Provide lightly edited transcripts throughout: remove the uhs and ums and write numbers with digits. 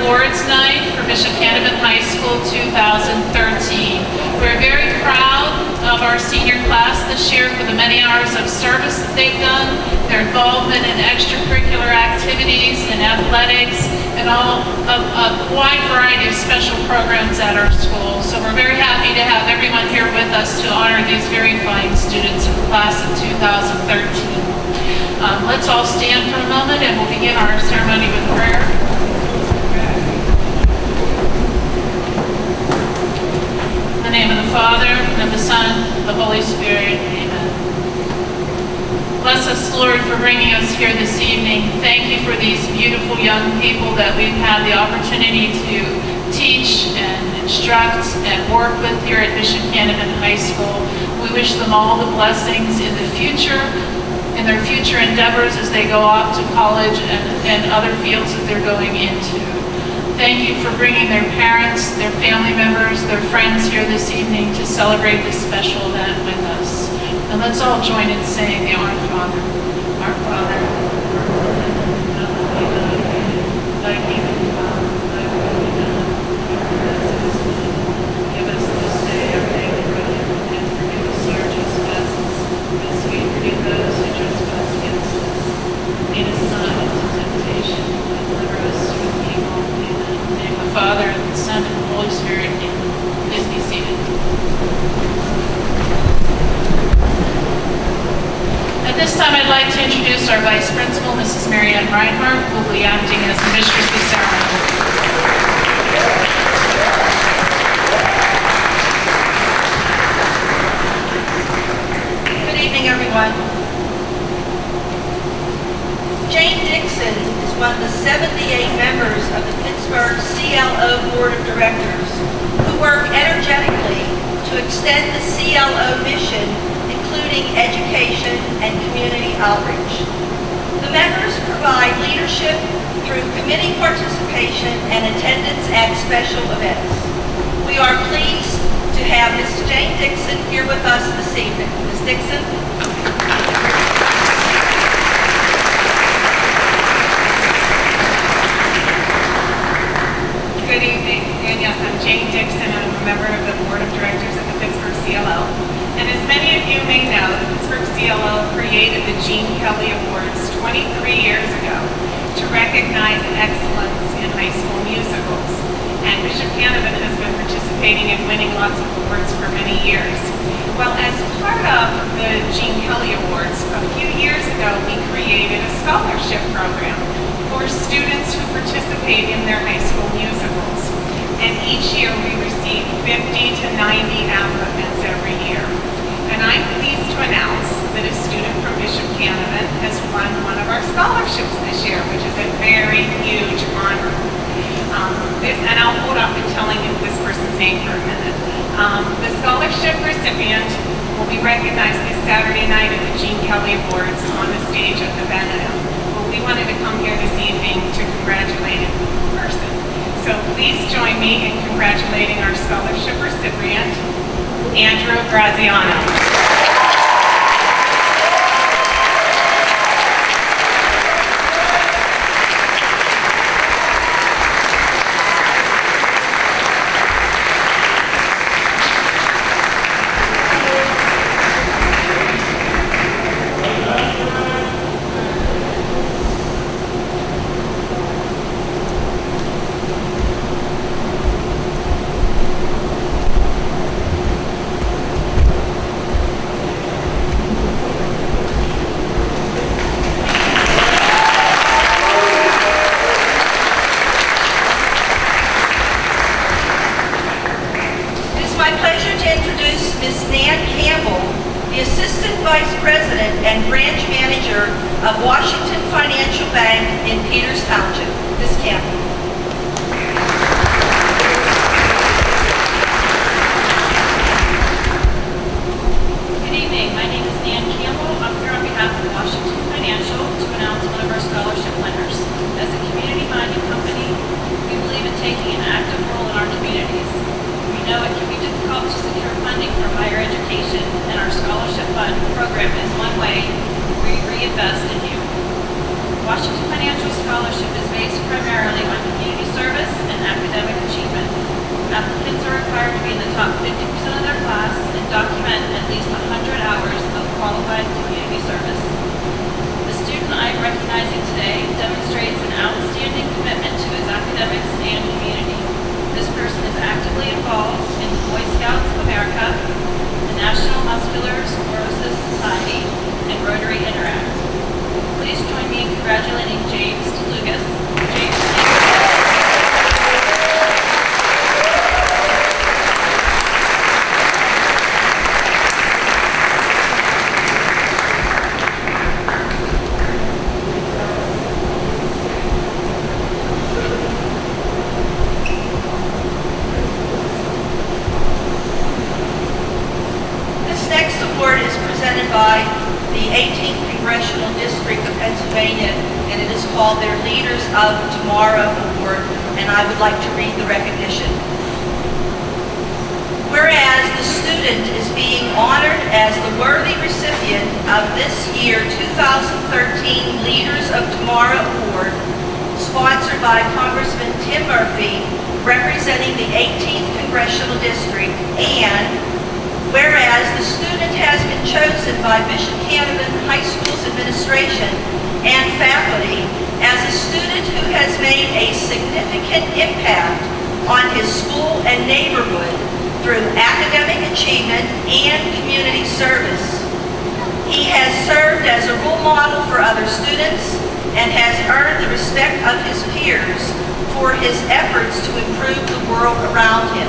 Awards Night for Bishop Canevin High School 2013. We're very proud of our senior class this year for the many hours of service that they've done, their involvement in extracurricular activities and athletics, and all of a wide variety of special programs at our school. So we're very happy to have everyone here with us to honor these very fine students of the class of 2013. Let's all stand for a moment and we'll begin our ceremony with prayer. In the name of the Father, and of the Son, and of the Holy Spirit, amen. Bless us, Lord, for bringing us here this evening. Thank you for these beautiful young people that we've had the opportunity to teach and instruct and work with here at Bishop Canevin High School. We wish them all the blessings in the future, in their future endeavors as they go off to college and other fields that they're going into. Thank you for bringing their parents, their family members, their friends here this evening to celebrate this special event with us. And let's all join in saying the Our Father. Our Father, thy kingdom come, thy will be done, as it is in heaven. Give us this day our daily bread, and forgive us our trespasses, as we forgive those who trespass against us. Lead us not into temptation, but deliver us from evil. Amen. In the name of the Father, and the Son, and the Holy Spirit. Amen. Please be seated. At this time, I'd like to introduce our Vice Principal, Mrs. Marianne Reinhardt, who will be acting as the Mistress of Ceremony. Good evening, everyone. Jane Dixon is one of the 78 members of the Pittsburgh CLO Board of Directors who work energetically to extend the CLO mission, including education and community outreach. The members provide leadership through committee participation and attendance at special events. We are pleased to have Ms. Jane Dixon here with us this evening. Ms. Dixon. Good evening, and yes, I'm Jane Dixon, and I'm a member of the Board of Directors of the Pittsburgh CLO. And as many of you may know, the Pittsburgh CLO created the Gene Kelly Awards 23 years ago to recognize excellence in high school musicals. And Bishop Canevin has been participating and winning lots of awards for many years. Well, as part of the Gene Kelly Awards, a few years ago, we created a scholarship program for students who participate in their high school musicals. And each year we receive 50 to 90 applicants every year. And I'm pleased to announce that a student from Bishop Canevin has won one of our scholarships this year, which is a very huge honor. And I'll hold up in telling you this person's name for a minute. The scholarship recipient will be recognized this Saturday night at the Gene Kelly Awards on the stage at the Benedum. We wanted to come here this evening to congratulate him in person. So please join me in congratulating our scholarship recipient, Andrew Graziano. Program is one way we reinvest in you. Washington Financial Scholarship is based primarily on community service and academic achievements. Applicants are required to be in the top 50% of their class and document at least 100 hours of qualified community service. The student I am recognizing today demonstrates an outstanding commitment to his academics and community. This person is actively involved in the Boy Scouts of America, the National Muscular Sclerosis Society, and Rotary Interact. Please join me in congratulating James DeLugas. James, This next award is presented by the 18th Congressional District of Pennsylvania, and it is called their Leaders of Tomorrow Award, and I would like to read the recognition. Whereas the student is being honored as the worthy recipient of this year 2013 Leaders of Tomorrow Award, sponsored by Congressman Tim Murphy, representing the 18th Congressional District, and whereas the student has been chosen by Bishop Canevin High School's administration and faculty as a student who has made a significant impact on his school and neighborhood through academic achievement and community service. He has served as a role model for other students and has earned the respect of his peers for his efforts to improve the world around him.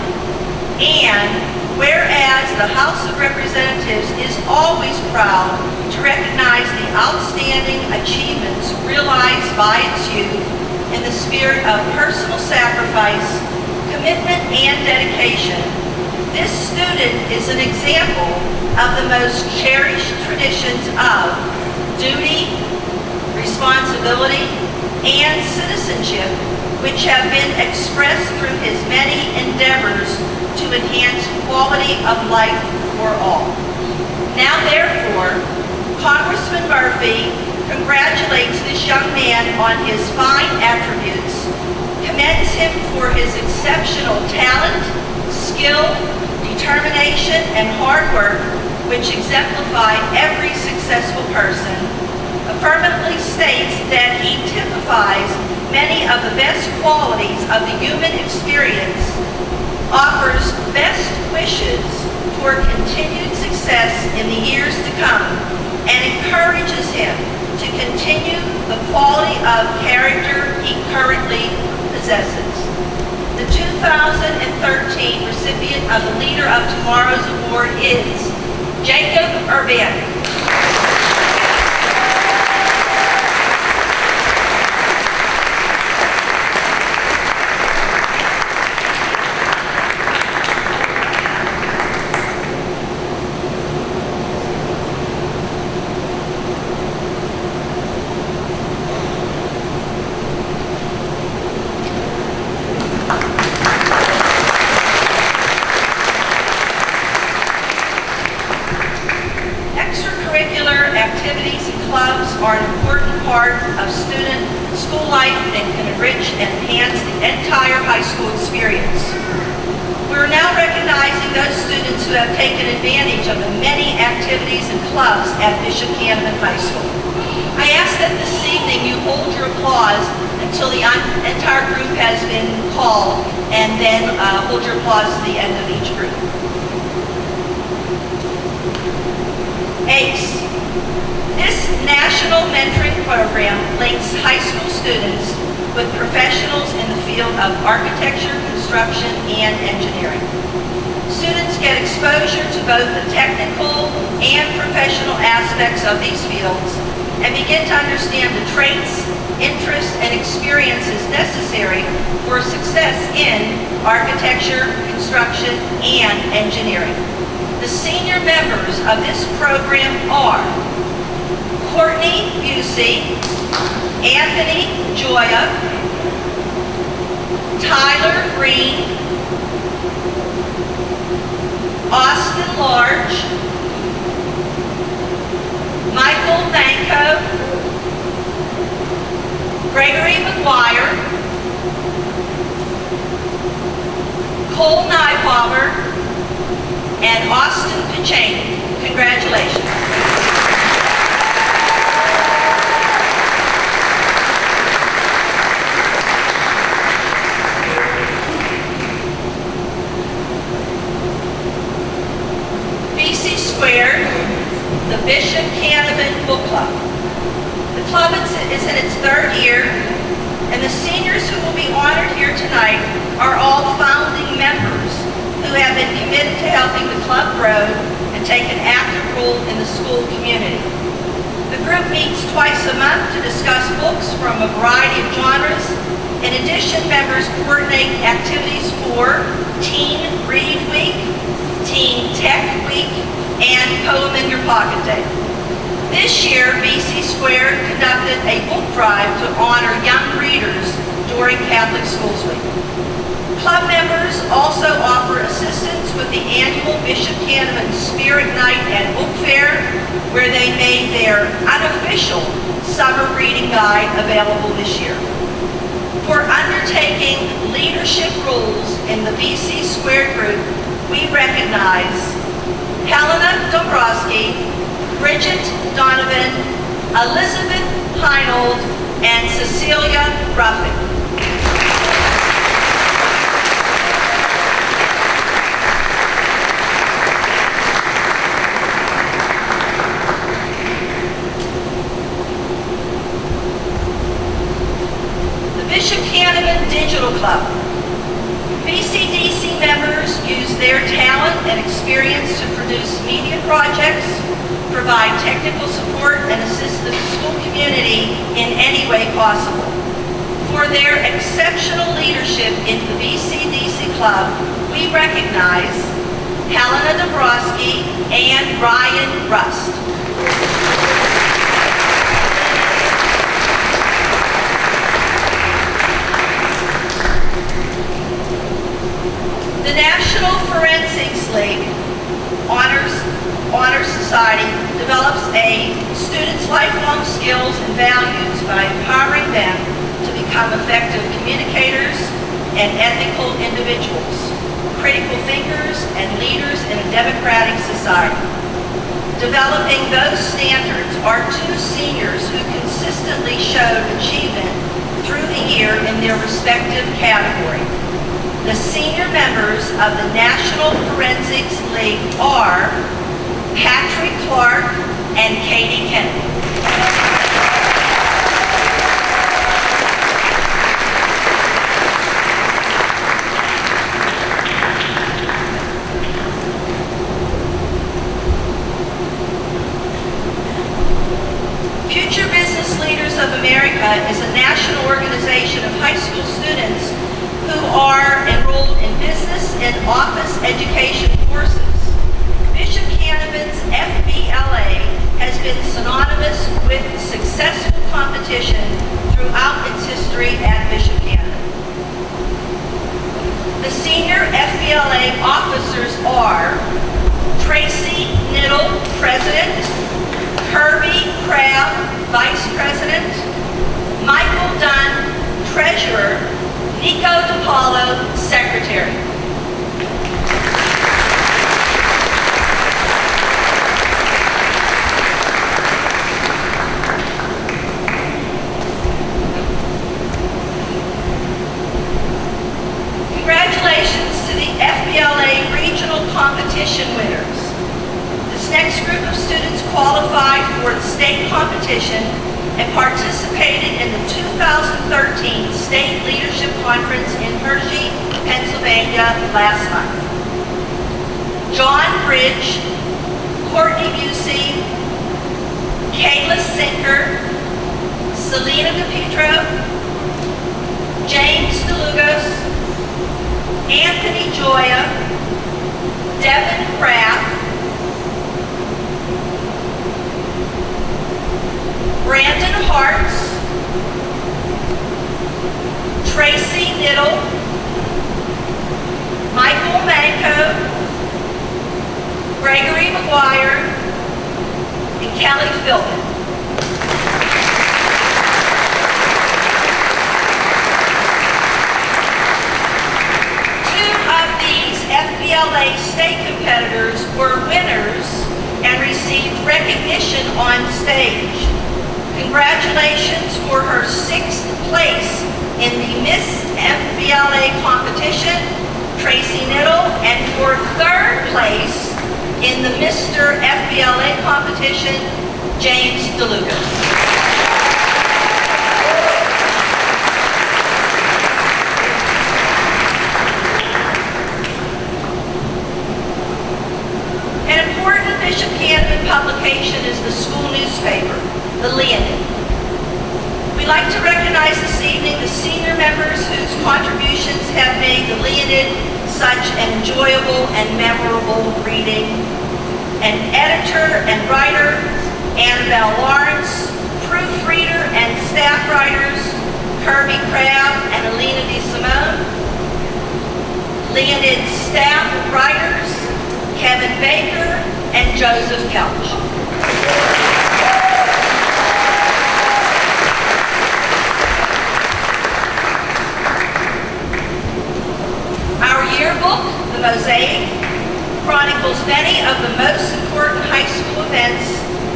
And whereas the House of Representatives is always proud to recognize the outstanding achievements realized by its youth in the spirit of personal sacrifice, commitment, and dedication, this student is an example of the most cherished traditions of duty, responsibility, and citizenship, which have been expressed through his many endeavors to enhance quality of life for all. Now, therefore, Congressman Murphy congratulates this young man on his fine attributes, commends him for his exceptional talent, skill, determination, and hard work, which exemplify every successful person, affirmatively states that he typifies many of the best qualities of the human experience, offers best wishes for continued success in the years to come, and encourages him to continue the quality of character he currently possesses. The 2013 recipient of the Leader of Tomorrow's Award is Jacob Urban. Extracurricular activities and clubs are an important part of student school life and can enrich and enhance the entire high school experience. We're now recognizing those students who have taken advantage of the many activities and clubs at Bishop Canevin High School. I ask that this evening you hold your applause until the entire group has been called, and then hold your applause to the end of each group. ACE. This national mentoring program links high school students with professionals in the field of architecture, construction, and engineering. Students get exposure to both the technical and professional aspects of these fields and begin to understand the traits, interests, and experiences necessary for success in architecture, construction, and engineering. The senior members of this program are Courtney Busey, Anthony Joya, Tyler Green, Austin Large, Michael Banco, Gregory McGuire, Cole Nypauver, and Austin Pichaney. Congratulations. BC Squared, the Bishop Canevin Book Club. The club is in its third year, and the seniors who will be honored here tonight are all founding members who have been committed to helping the club grow and take an active role in the school community. The group meets twice a month to discuss books from a variety of genres. In addition, members coordinate activities for Teen Read Week, Teen Tech Week, and Poem in Your Pocket Day. This year, BC Squared conducted a book drive to honor young readers during Catholic Schools Week. Club members also offer assistance with the annual Bishop Canevin Spirit Night and Book Fair, where they made their unofficial summer reading guide available this year. For undertaking leadership roles in the BC Squared group, we recognize Helena Dombrowski, Bridget Donovan, Elizabeth Heinold, and Cecilia Ruffing. The Bishop Canevin Digital Club. BCDC members use their talent and experience to produce media projects, provide technical support, and assist the school community in any way possible. For their exceptional leadership in the BCDC Club, we recognize Helena Dombrowski and Ryan Rust. The National Forensics League Honor Society develops a student's lifelong skills and values by empowering them to become effective communicators and ethical individuals, critical thinkers, and leaders in a democratic society. Developing those standards are two seniors who consistently showed achievement through the year in their respective category. The senior members of the National Forensics League are Patrick Clark and Katie Kennedy. Future Business Leaders of America is a national organization of high school students who are enrolled in business and office education courses. Bishop Canevin's FBLA has been synonymous with successful competition throughout its history at Bishop Canevin. The senior FBLA officers are Tracy Niddle, President, Kirby Crabb, Vice President, Michael Dunn, Treasurer, Nico DiPaolo, Secretary. Congratulations to the FBLA regional competition winners. This next group of students qualified for the state competition and participated in the 2013 State Leadership Conference in Hershey, Pennsylvania last month. John Bridge, Courtney Busey, Kayla Sinker, Selena DePietro, James DeLugos, Anthony Joya, Devin Kraft, Brandon Hartz, Tracy Niddle, Michael Manco, Gregory McGuire, and Kelly Philbin. PLA state competitors were winners and received recognition on stage. Congratulations for her 6th place in the Miss FBLA competition, Tracy Niddle, and for 3rd place in the Mr. FBLA competition, James DeLucas. An important Bishop Canevin publication is the school newspaper, the Leonid. We'd like to recognize this evening the senior members whose contributions have made the Leonid such an enjoyable and memorable reading. An editor and writer, Annabelle Lawrence, proofreader and staff writers, Kirby Crabb and Alina DeSimone. Leonid staff writers, Kevin Baker and Joseph Kelch. Our yearbook, The Mosaic, chronicles many of the most important high school events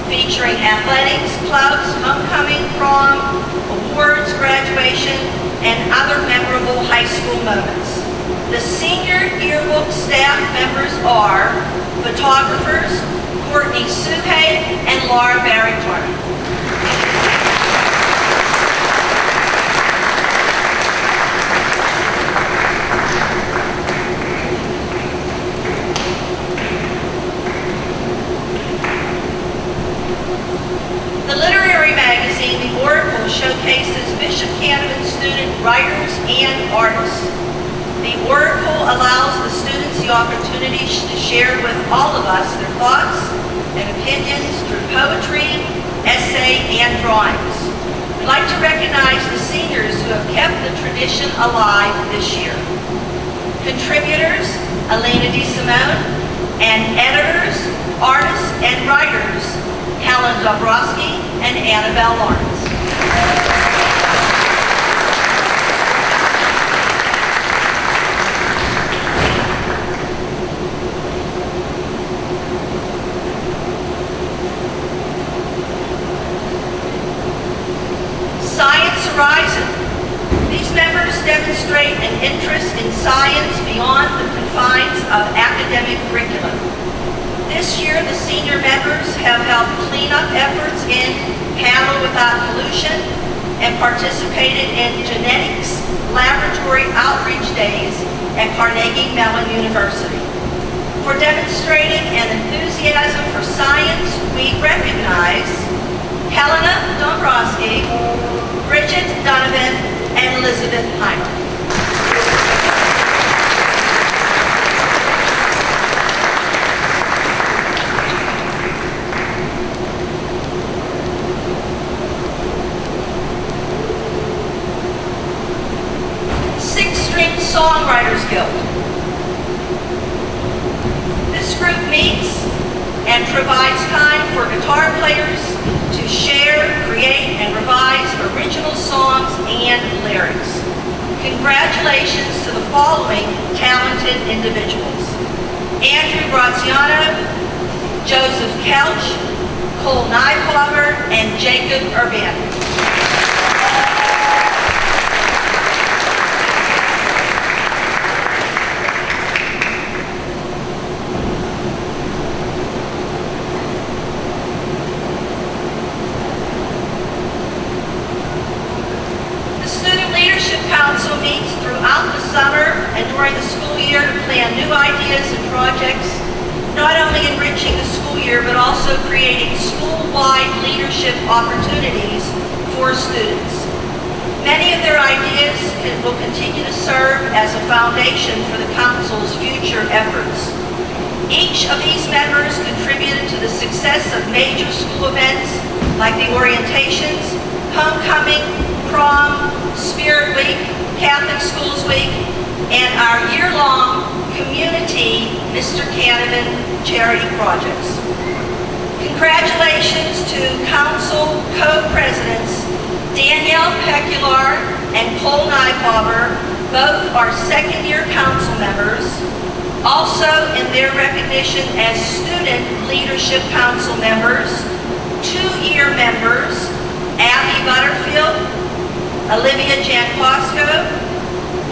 featuring athletics, clubs, homecoming, prom, awards, graduation, and other memorable high school moments. The senior yearbook staff members are photographers Courtney Suhay and Laura Barrington. The literary magazine, The Oracle, showcases Bishop Canevin student writers and artists. The Oracle allows the students the opportunity to share with all of us their thoughts and opinions through poetry, essay, and drawings. We'd like to recognize the seniors who have kept the tradition alive this year. Contributors, Alina DeSimone, and editors, artists, and writers, Helen Dobrowski and Annabelle Lawrence. Science Horizon. These members demonstrate an interest in science beyond the confines of academic curriculum. This year, the senior members have helped clean up efforts in Panel Without Pollution and participated in genetics laboratory outreach days at Carnegie Mellon University. For demonstrating an enthusiasm for science, we recognize Helena Dombrowski, Bridget Donovan, and Elizabeth Heimer. Songwriters Guild. This group meets and provides time for guitar players to share, create, and revise original songs and lyrics. Congratulations to the following talented individuals: Andrew Graziano, Joseph Kelch, Cole Nypover, and Jacob Urban. Council meets throughout the summer and during the school year to plan new ideas and projects, not only enriching the school year, but also creating school-wide leadership opportunities for students. Many of their ideas will continue to serve as a foundation for the Council's future efforts. Each of these members contributed to the success of major school events like the orientations, homecoming, prom, Spirit Week, Catholic Schools Week, and our year-long community Mr. Canevin charity projects. Congratulations to Council co-presidents Danielle Pecular and Cole Nypover, both are second-year council members, Also, in their recognition as Student Leadership Council members, 2-year members, Abby Butterfield, Olivia Jankowsko,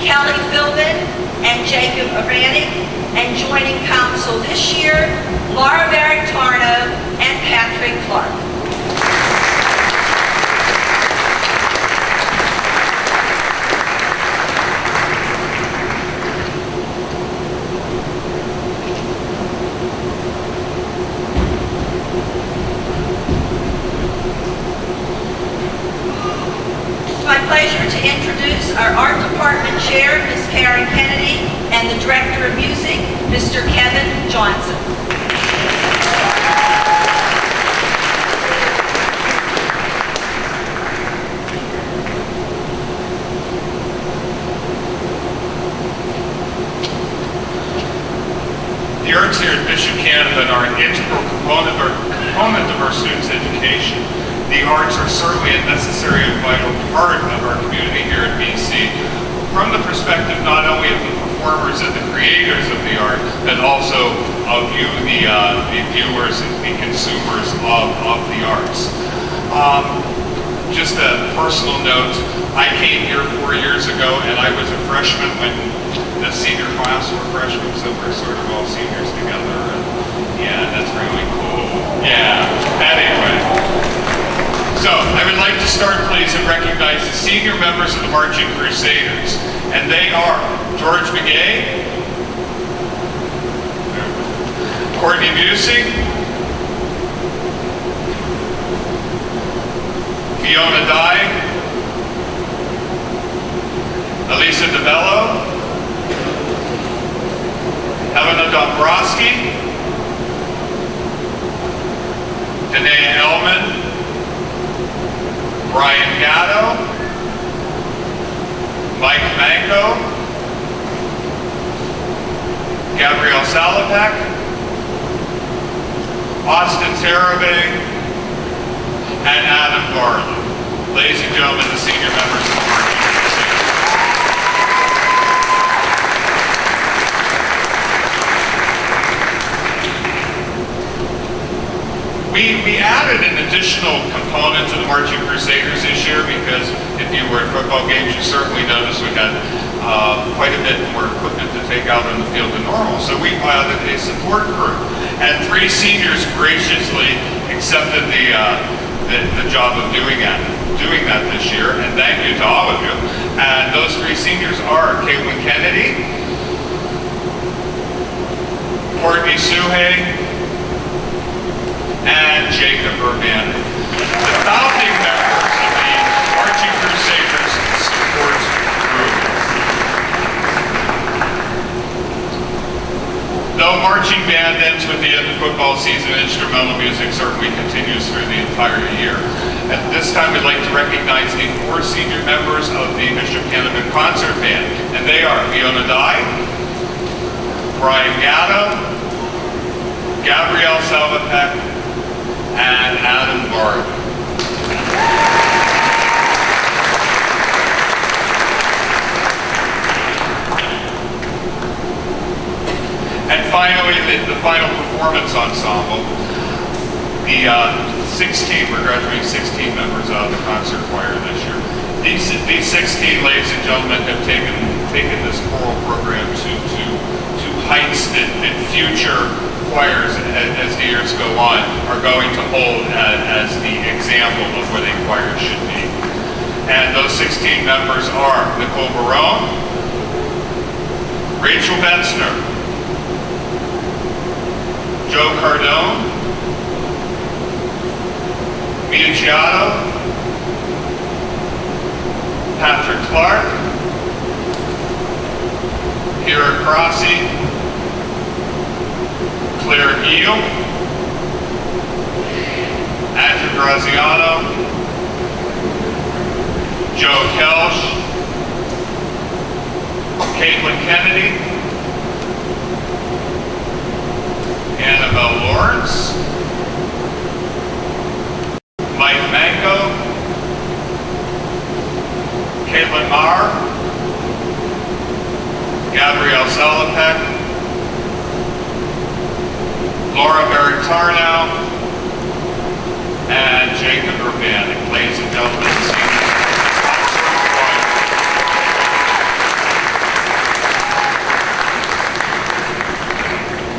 Kelly Philbin, and Jacob Aranik, and joining council this year, Laura Barrett-Tarno and Patrick Clark. It's my pleasure to introduce our art department chair, Ms. Karen Kennedy, and the director of music, Mr. Kevin Johnson. The arts here at Bishop Canevin are an integral component of our students' education. The arts are certainly a necessary and vital part of our community here at BC, from the perspective not only of the performers and the creators of the art, but also of you, the viewers and the consumers of the arts. Just a personal note, I came here 4 years ago and I was a freshman when the senior class were freshmen, so we're sort of all seniors together. And yeah, that's really cool. Yeah, anyway. So, I would like to start, please, and recognize the senior members of the Marching Crusaders. And they are George McGay, Courtney Busey, Fiona Dye, Elisa DeBello, Helena Dombrowski, Danae Ellman, Brian Gatto, Mike Manco, Gabrielle Salopek, Austin Terabay, and Adam Garland. Ladies and gentlemen, the senior members of the Marching Crusaders. We added an additional component to the Marching Crusaders this year because if you were at football games, you certainly noticed we had quite a bit more equipment to take out on the field than normal. So we added a support group, and 3 seniors graciously accepted the job of doing that this year, and thank you to all of you. And those 3 seniors are Caitlin Kennedy, Courtney Suhay, and Jacob Urban, the founding members of the Marching Crusaders Support Group. Though marching band ends with the end of football season, instrumental music certainly continues through the entire year. At this time, we'd like to recognize the 4 senior members of the Bishop Canevin Concert Band, and they are Fiona Dye, Brian Gatto, Gabrielle Salopek, and Adam Garland. And finally, the final performance ensemble. The we're graduating 16 members out of the concert choir this year. These 16, ladies and gentlemen, have taken this choral program to heights that future choirs, as the years go on, are going to hold as the example of what a choir should be. And those 16 members are Nicole Barone, Rachel Betzner, Joe Cardone, Mia Giotto, Patrick Clark, Kira Crossi, Claire Giel, Andrew Graziano, Joe Kelsch, Caitlin Kennedy, Annabelle Lawrence, Mike Manco, Caitlin Marr, Gabrielle Salopek, Laura Veritarno, and Jacob Urbanik. Ladies and gentlemen, the seniors.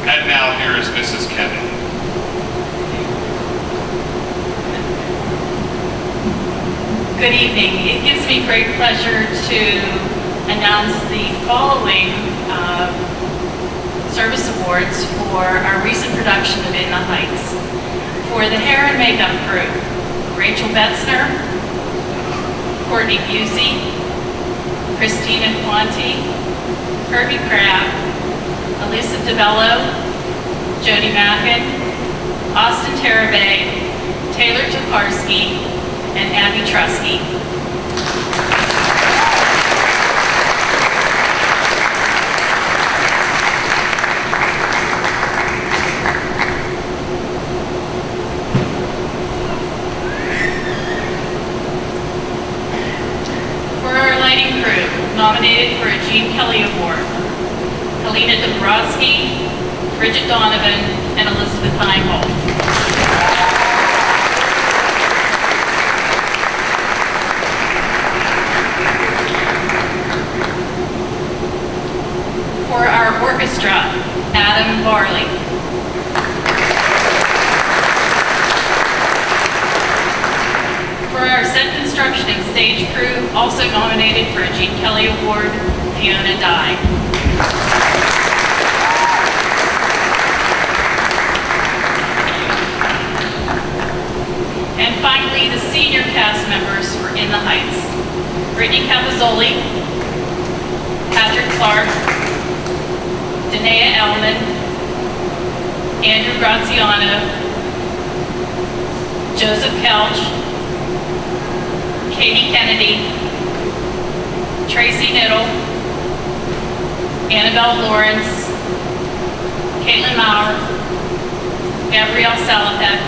And now here is Mrs. Kennedy. Good evening. It gives me great pleasure to announce the following service awards for our recent production of In the Heights. For the hair and makeup crew, Rachel Betzner, Courtney Busey, Christina Quanti, Kirby Crabb, Elisa DeBello, Jody Mackin, Austin Terabay, Taylor Tokarski, and Abby Trusky. For our lighting crew, nominated for a Gene Kelly Award, Helena Dabrowski, Bridget Donovan, and Elizabeth Heinhold. For our orchestra, Adam Varley. For our set construction and stage crew, also nominated for a Gene Kelly Award, Fiona Dye. And finally, the senior cast members for In the Heights, Brittany Cavazzoli, Patrick Clark, Danae Ellman, Andrew Graziano, Joseph Kelch, Katie Kennedy, Tracy Niddle, Annabelle Lawrence, Caitlin Maurer, Gabrielle Salopek,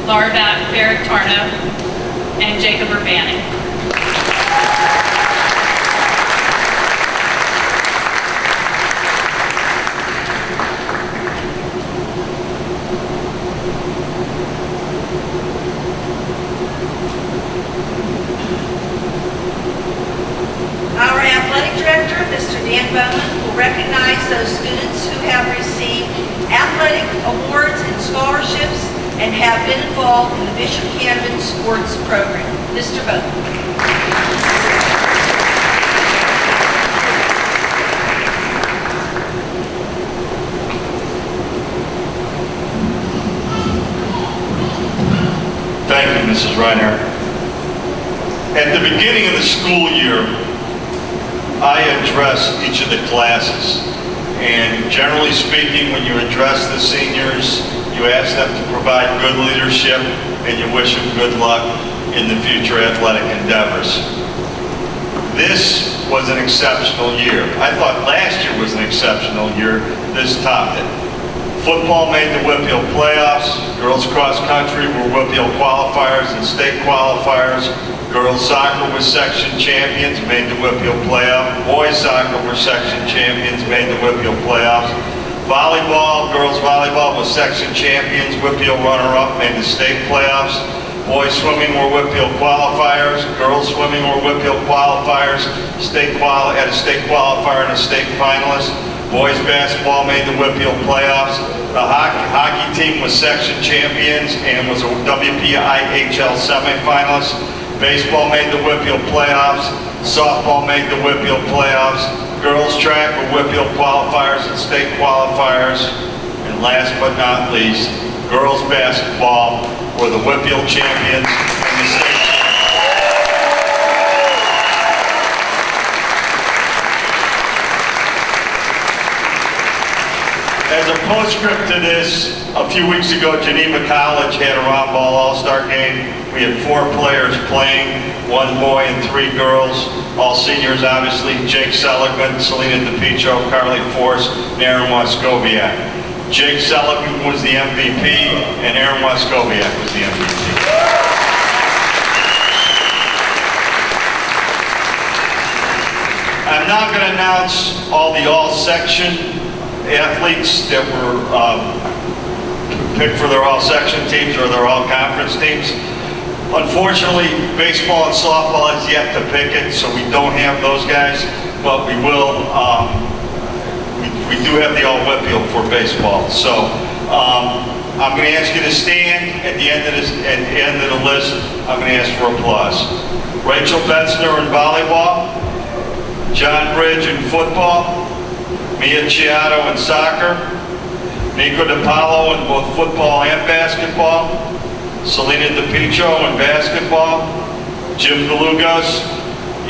Laura Veritarno, and Jacob Urbanik. Our athletic director, Mr. Dan Bowman, will recognize those students who have received athletic awards and scholarships and have been involved in the Bishop Canevin sports program. Mr. Bowman. Thank you, Mrs. Reiner. At the beginning of the school year, I address each of the classes. And generally speaking, when you address the seniors, you ask them to provide good leadership and you wish them good luck in the future athletic endeavors. This was an exceptional year. I thought last year was an exceptional year. This topped it. Football made the Whitfield playoffs. Girls cross country were Whitfield qualifiers and state qualifiers. Girls soccer was section champions, made the Whitfield playoff. Boys soccer were section champions, made the Whitfield playoffs. Volleyball, girls volleyball was section champions, Whitfield runner-up, made the state playoffs. Boys swimming were Whitfield qualifiers. Girls swimming were Whitfield qualifiers. Had a state qualifier and a state finalist. Boys basketball made the Whitfield playoffs. The hockey team was section champions and was a WPIHL semifinalist. Baseball made the Whitfield playoffs. Softball made the Whitfield playoffs. Girls track were Whitfield qualifiers and state qualifiers. And last but not least, girls basketball were the Whitfield champions and the state champions. As a postscript to this, a few weeks ago, Geneva College had a round ball all-star game. We had 4 players playing, 1 boy and 3 girls, all seniors obviously. Jake Seligman, Selena DePietro, Carly Force, and Aaron Waskowiak. Jake Seligman was the MVP, and Aaron Waskowiak was the MVP. I'm now going to announce all the all-section athletes that were picked for their all-section teams or their all-conference teams. Unfortunately, baseball and softball has yet to pick it, so we don't have those guys, but we will. We do have the all-Whitfield for baseball. So I'm going to ask you to stand at the end of the list. I'm going to ask for applause. Rachel Betzner in volleyball, John Bridge in football, Mia Chiato in soccer, Nico DiPaolo in both football and basketball, Selena DiPietro in basketball, Jim DeLugos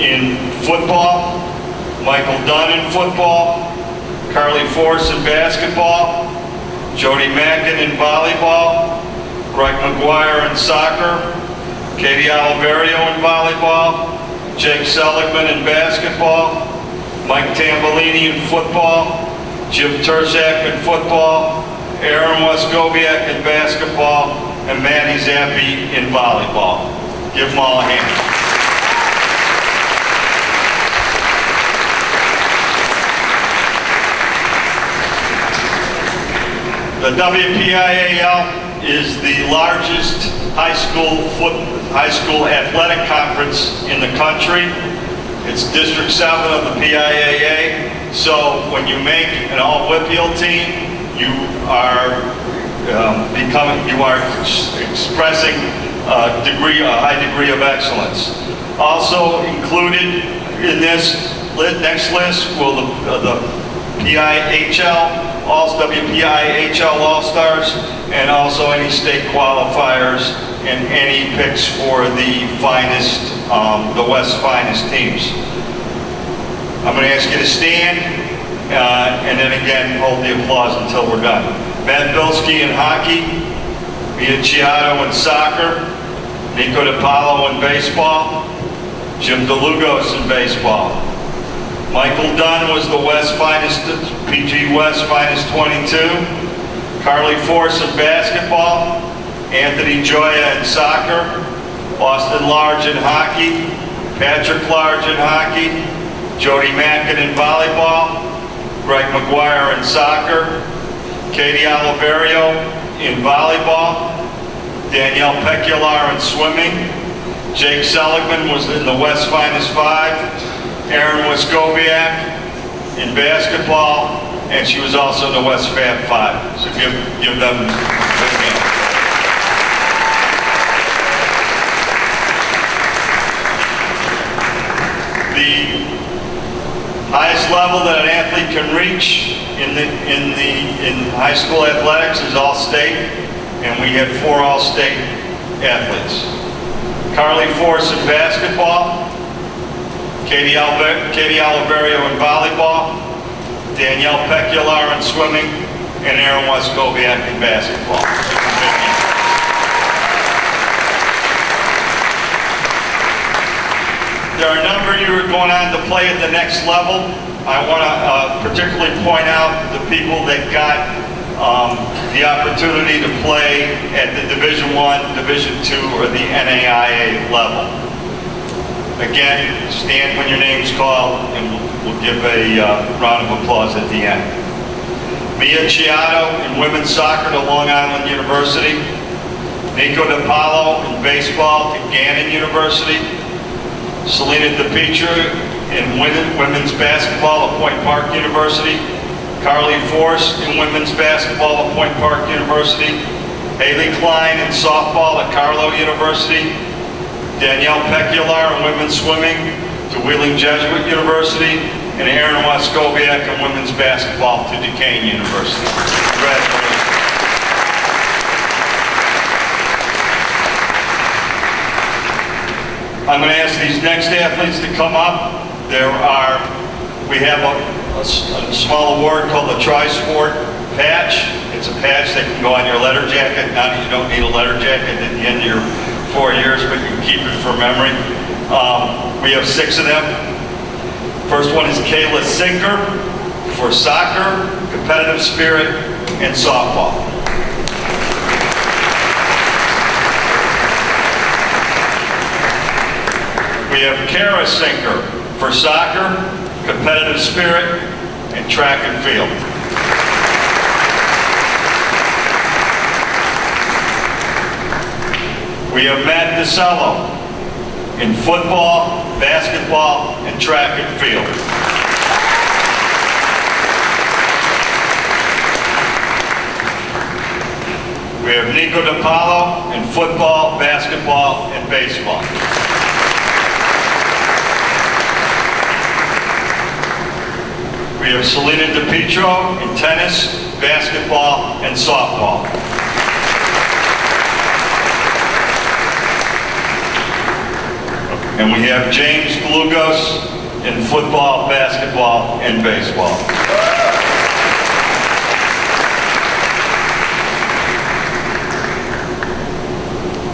in football, Michael Dunn in football, Carly Force in basketball, Jody Mackin in volleyball, Greg McGuire in soccer, Katie Oliverio in volleyball, Jake Seligman in basketball, Mike Tambolini in football, Jim Turzak in football, Aaron Weskowiak in basketball, and Maddie Zappi in volleyball. Give them all a hand. The WPIAL is the largest high school athletic conference in the country. It's District 7 of the PIAA. So when you make an all-Whitfield team, you are expressing a high degree of excellence. Also included in this next list will the PIHL. WPIHL All-Stars, and also any state qualifiers and any picks for the finest, the West finest teams. I'm going to ask you to stand, and then again, hold the applause until we're done. Matt Bilski in hockey, Mia Chiato in soccer, Nico DiPaolo in baseball, Jim DeLugos in baseball. Michael Dunn was the West finest, PG West finest 22. Carly Force in basketball. Anthony Joya in soccer. Austin Large in hockey. Patrick Large in hockey. Jody Mackin in volleyball. Greg McGuire in soccer. Katie Oliverio in volleyball. Danielle Pecular in swimming. Jake Seligman was in the West finest 5. Aaron Weskowiak in basketball, and she was also in the West Fab 5. So give them a big hand. The highest level that an athlete can reach in high school athletics is all-state, and we had 4 all-state athletes. Carly Force in basketball. Katie Oliverio in volleyball, Danielle Pecular in swimming, and Aaron Weskowiak in basketball. There are a number of you who are going on to play at the next level. I want to particularly point out the people that got the opportunity to play at the Division I, Division II, or the NAIA level. Again, stand when your name's called, and we'll give a round of applause at the end. Mia Chiato in women's soccer to Long Island University. Nico DiPaolo in baseball to Gannon University. Selena DiPietro in women's basketball at Point Park University. Carly Force in women's basketball at Point Park University. Haley Klein in softball at Carlow University. Danielle Pecular in women's swimming to Wheeling Jesuit University, and Aaron Weskowiak in women's basketball to Duquesne University. Congratulations. I'm going to ask these next athletes to come up. We have a small award called the Tri-Sport Patch. It's a patch that can go on your letter jacket. Now that you don't need a letter jacket at the end of your 4 years, but you can keep it for memory. We have 6 of them. First one is Kayla Sinker for soccer, competitive spirit, and softball. We have Kara Sinker for soccer, competitive spirit, and track and field. We have Matt DeCello in football, basketball, and track and field. We have Nico DiPaolo in football, basketball, and baseball. We have Selena DiPietro in tennis, basketball, and softball. And we have James Glugos in football, basketball, and baseball.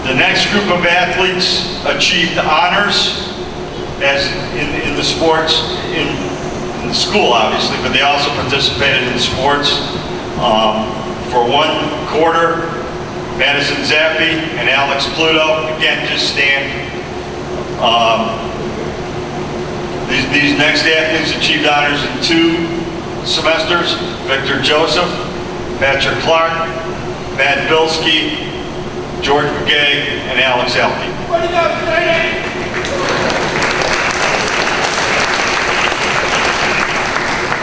The next group of athletes achieved honors as in the sports, in the school obviously, but they also participated in sports. For one quarter, Madison Zappi and Alex Pluto, again, just stand. These next athletes achieved honors in 2 semesters. Victor Joseph, Patrick Clark, Matt Bilski, George McGay, and Alex Elke.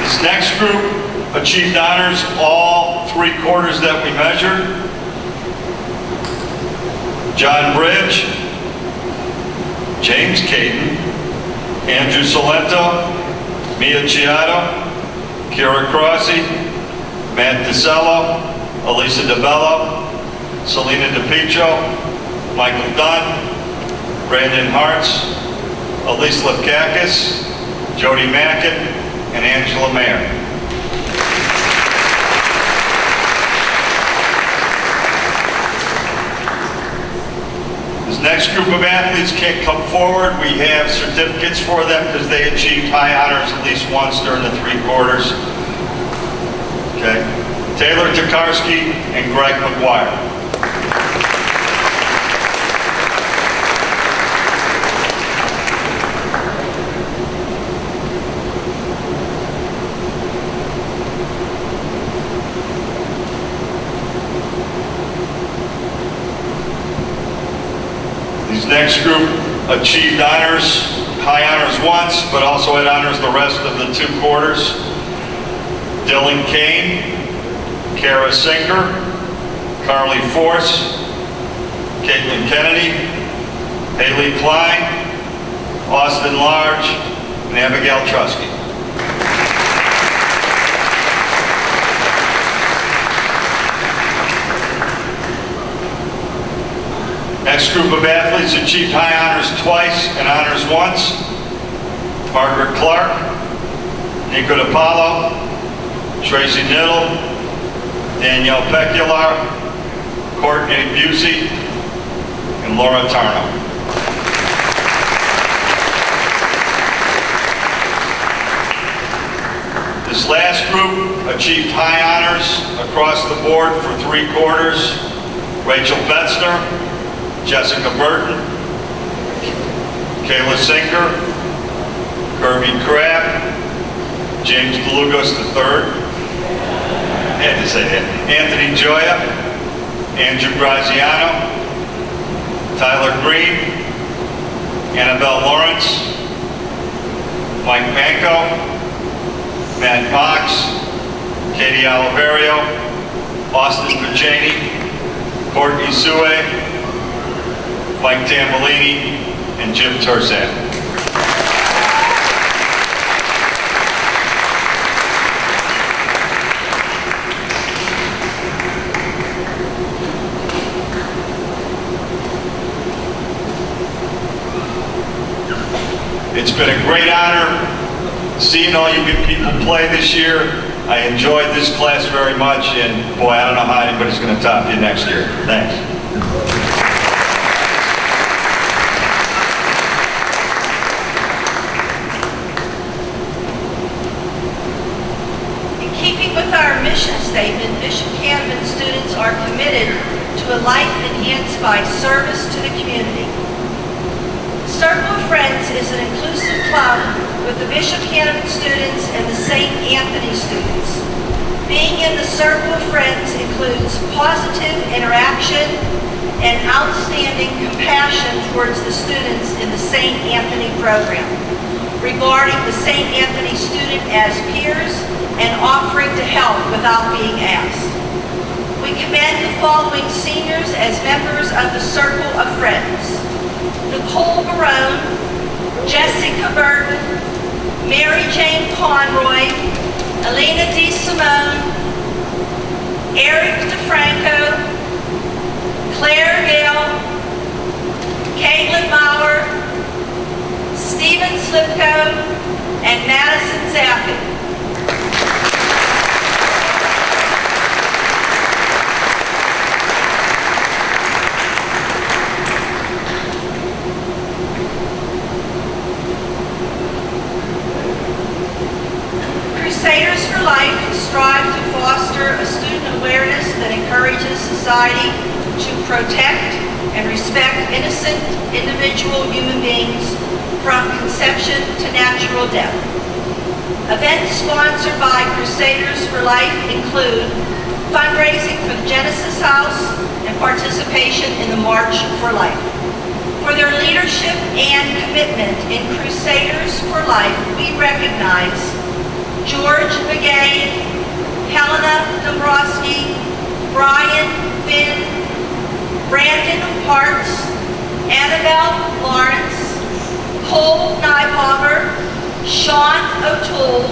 This next group achieved honors all 3 quarters that we measured. John Bridge, James Caden, Andrew Salento, Mia Chiato, Kira Crossi, Matt DeCello, Elisa DeBello, Selena DiPietro, Michael Dunn, Brandon Hartz, Elise Lefkakis, Jody Mackin, and Angela Mayer. This next group of athletes can't come forward. We have certificates for them because they achieved high honors at least once during the 3 quarters. Okay. Taylor Tokarski and Greg McGuire. These next group achieved honors, high honors once, but also had honors the rest of the 2 quarters. Dylan Kane, Kara Sinker, Carly Force, Caitlin Kennedy, Haley Klein, Austin Large, and Abigail Trusky. Next group of athletes achieved high honors twice and honors once. Margaret Clark, Nico DiPaolo, Tracy Niddle, Danielle Pecular, Courtney Busey, and Laura Tarno. This last group achieved high honors across the board for 3 quarters. Rachel Betzner, Jessica Burton, Kayla Sinker, Kirby Crabb, James Galugos III, I had to say that, Anthony Joya, Andrew Graziano, Tyler Green, Annabelle Lawrence, Mike Manco, Matt Fox, Katie Oliverio, Austin Pagani, Courtney Sue, Mike Tambolini, and Jim Tursat. It's been a great honor seeing all you good people play this year. I enjoyed this class very much, and boy, I don't know how anybody's going to top you next year. Thanks. In keeping with our mission statement, Bishop Canevin students are committed to a life enhanced by service to the community. Circle of Friends is an inclusive club with the Bishop Canevin students and the St. Anthony students. Being in the Circle of Friends includes positive interaction and outstanding compassion towards the students in the St. Anthony program, regarding the St. Anthony student as peers and offering to help without being asked. We commend the following seniors as members of the Circle of Friends: Nicole Barone, Jessica Burton, Mary Jane Conroy, Elena D. Simone, Eric DeFranco, Claire Gale, Caitlin Maurer, Stephen Slipko, and Madison Zappin. Crusaders for Life strive to foster a student awareness that encourages society to protect and respect innocent individual human beings from conception to natural death. Events sponsored by Crusaders for Life include fundraising for the Genesis House and participation in the March for Life. For their leadership and commitment in Crusaders for Life, we recognize George McGay, Helena Dombrowski, Brian Finn, Brandon Hartz, Annabelle Lawrence, Cole Nyhover, Sean O'Toole,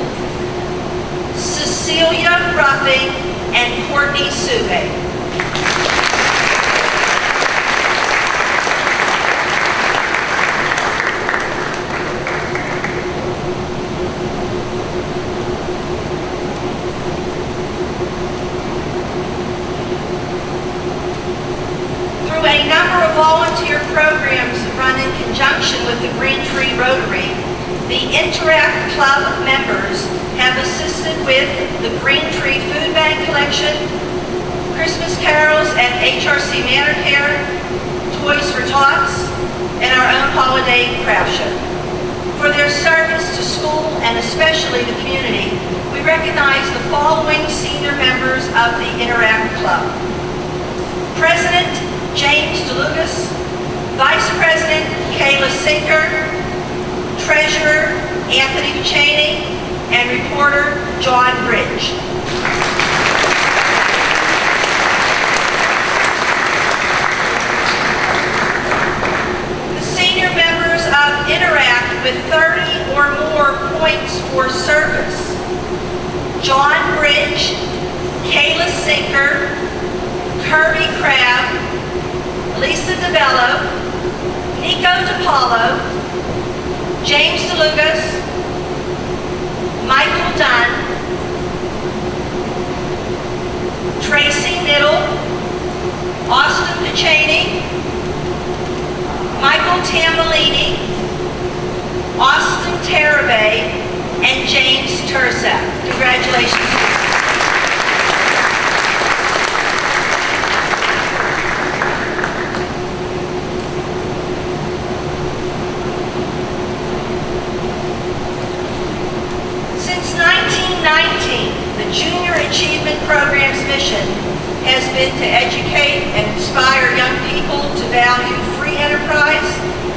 Cecilia Ruffing, and Courtney Sube. Volunteer programs run in conjunction with the Green Tree Rotary, the Interact Club members have assisted with the Green Tree Food Bank collection, Christmas carols at HRC Manor Care, Toys for Tots, and our own holiday craft show. For their service to school and especially the community, we recognize the following senior members of the Interact Club: President James DeLucas, Vice President Kayla Sinker, Treasurer Anthony Buchaney, and Reporter John Bridge. The senior members of Interact with 30 or more points for service: John Bridge, Kayla Sinker, Kirby Crabb, Lisa DeBello, Nico DePaulo, James DeLucas, Michael Dunn, Tracy Niddle, Austin Buchaney, Michael Tamalini, Austin Tarabay, and James Tursak. Congratulations. The Junior Achievement Program's mission has been to educate and inspire young people to value free enterprise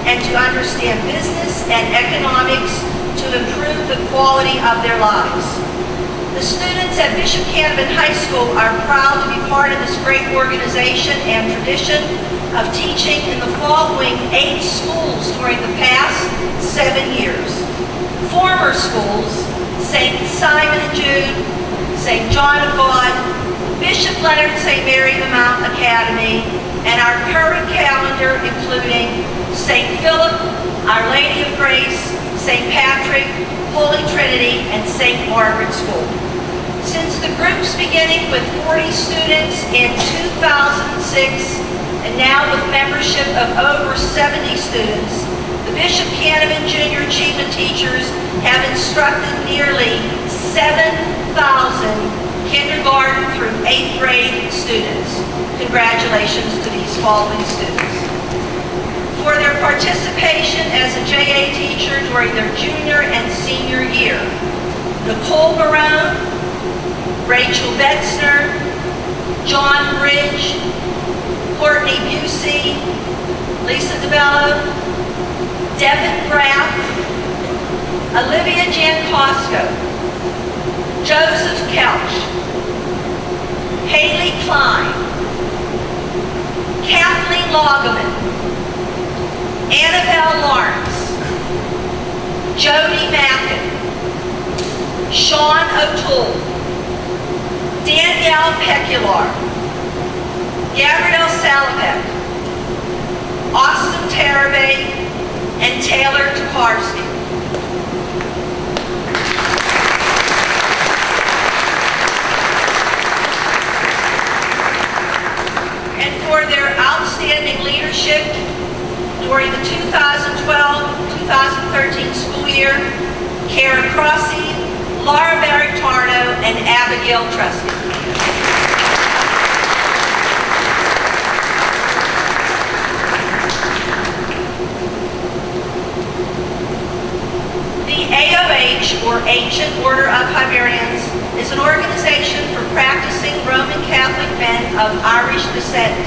and to understand business and economics to improve the quality of their lives. The students at Bishop Canevin High School are proud to be part of this great organization and tradition of teaching in the following 8 schools during the past 7 years. Former schools: St. Simon and Jude, St. John of God, Bishop Leonard St. Mary the Mount Academy, and our current calendar including St. Philip, Our Lady of Grace, St. Patrick, Holy Trinity, and St. Margaret School. Since the group's beginning with 40 students in 2006, and now with membership of over 70 students, the Bishop Canevin Junior Achievement teachers have instructed nearly 7,000 kindergarten through 8th grade students. Congratulations to these following students. For their participation as a JA teacher during their junior and senior year: Nicole Barone, Rachel Betzner, John Bridge, Courtney Busey, Lisa DeBello, Devin Graff, Olivia Jankowsko, Joseph Couch, Haley Klein, Kathleen Loggeman, Annabelle Lawrence, Jody Mackin, Sean O'Toole, Danielle Pecular, Gabrielle Salopek, Austin Tarabay, and Taylor Tokarski. And for their outstanding leadership during the 2012-2013 school year, Kara Crossi, Laura Barritarno, and Abigail Trusty. The AOH, or Ancient Order of Hibernians, is an organization for practicing Roman Catholic men of Irish descent,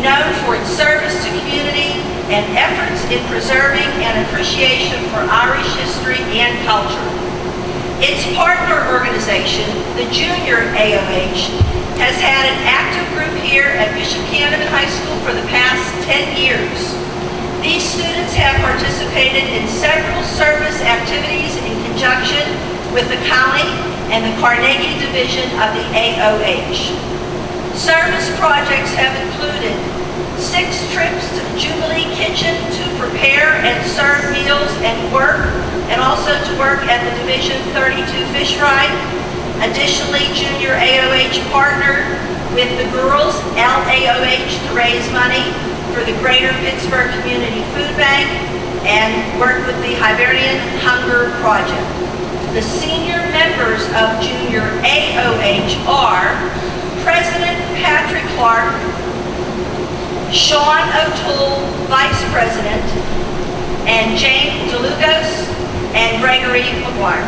known for its service to community and efforts in preserving an appreciation for Irish history and culture. Its partner organization, the Junior AOH, has had an active group here at Bishop Canevin High School for the past 10 years. These students have participated in several service activities in conjunction with the county and the Carnegie Division of the AOH. Service projects have included 6 trips to the Jubilee Kitchen to prepare and serve meals and also to work at the Division 32 fish fry. Additionally, Junior AOH partnered with the Girls LAOH to raise money for the Greater Pittsburgh Community Food Bank and worked with the Hibernian Hunger Project. The senior members of Junior AOH are President Patrick Clark, Sean O'Toole, Vice President, and Jane DeLugos and Gregory McGuire.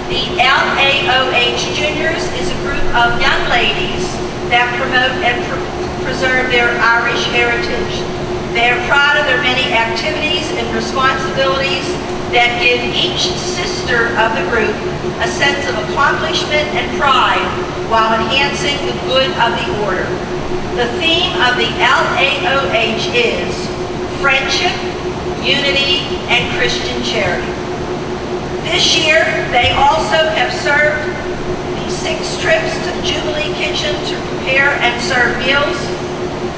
The LAOH Juniors is a group of young ladies that promote and preserve their Irish heritage. They are proud of their many activities and responsibilities that give each sister of the group a sense of accomplishment and pride while enhancing the good of the order. The theme of the LAOH is friendship, unity, and Christian charity. This year, they also have served the 6 trips to the Jubilee Kitchen to prepare and serve meals.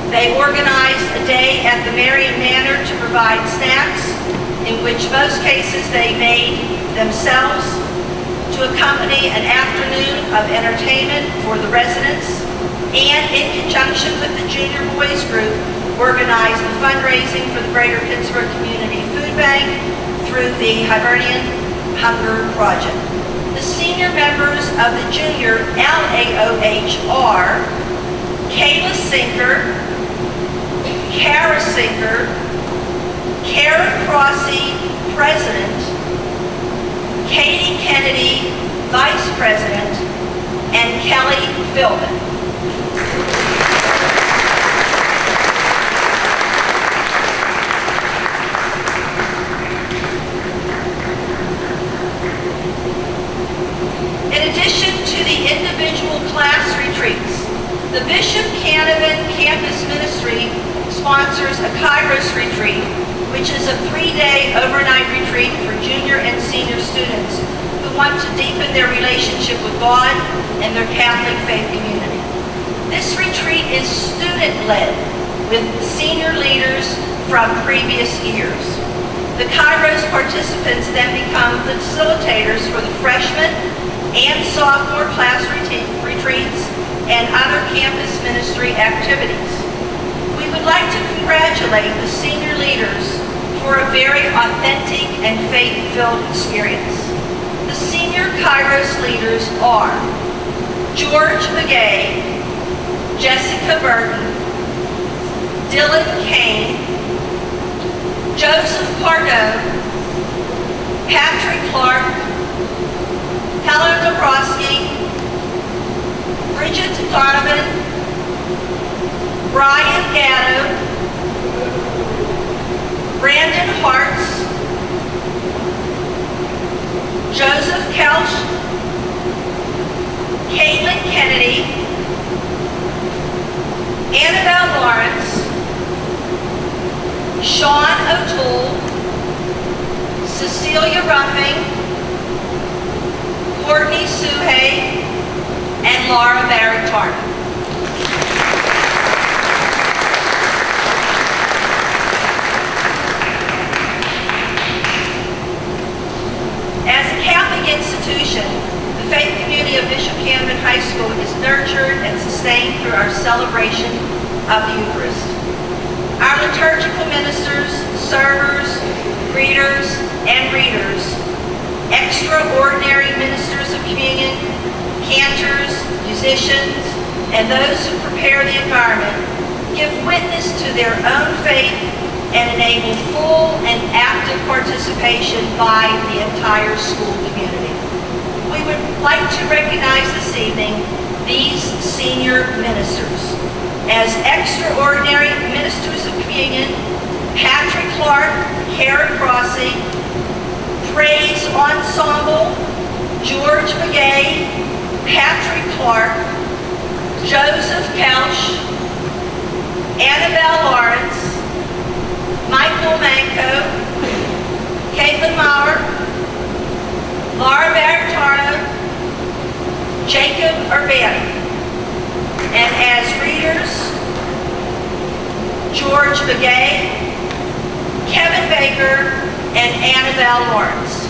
They organized a day at the Marion Manor to provide snacks, in which most cases they made themselves, to accompany an afternoon of entertainment for the residents, and in conjunction with the Junior Boys Group, organized the fundraising for the Greater Pittsburgh Community Food Bank through the Hibernian Hunger Project. The senior members of the Junior LAOH are Kayla Sinker, Kara Sinker, Kara Crossi, President, Katie Kennedy, Vice President, and Kelly Philbin. In addition to the individual class retreats, the Bishop Canevin Campus Ministry sponsors a Kairos retreat, which is a 3-day overnight retreat for junior and senior students who want to deepen their relationship with God and their Catholic faith community. This retreat is student-led with senior leaders from previous years. The Kairos participants then become facilitators for the freshman and sophomore class retreats and other campus ministry activities. We would like to congratulate the senior leaders for a very authentic and faith-filled experience. The senior Kairos leaders are George McGay, Jessica Burton, Dylan Kane, Joseph Pardo, Patrick Clark, Helen Dabrowski, Bridget Donovan, Brian Gatto, Brandon Hartz, Joseph Kelch, Caitlin Kennedy, Annabelle Lawrence, Sean O'Toole, Cecilia Ruffing, Courtney Suhay, and Laura Barrett-Tartan. As a Catholic institution, the faith community of Bishop Canevin High School is nurtured and sustained through our celebration of the Eucharist. Our liturgical ministers, servers, greeters, and readers, extraordinary ministers of communion, cantors, musicians, and those who prepare the environment give witness to their own faith and enable full and active participation by the entire school community. We would like to recognize this evening these senior ministers. As extraordinary ministers of communion, Patrick Clark, Kara Crossy, Praise Ensemble, George Begay, Patrick Clark, Joseph Kelch, Annabelle Lawrence, Michael Manco, Caitlin Maurer, Laura Barrett-Tarno, Jacob Urbanic, and as readers, George Begay, Kevin Baker, and Annabelle Lawrence.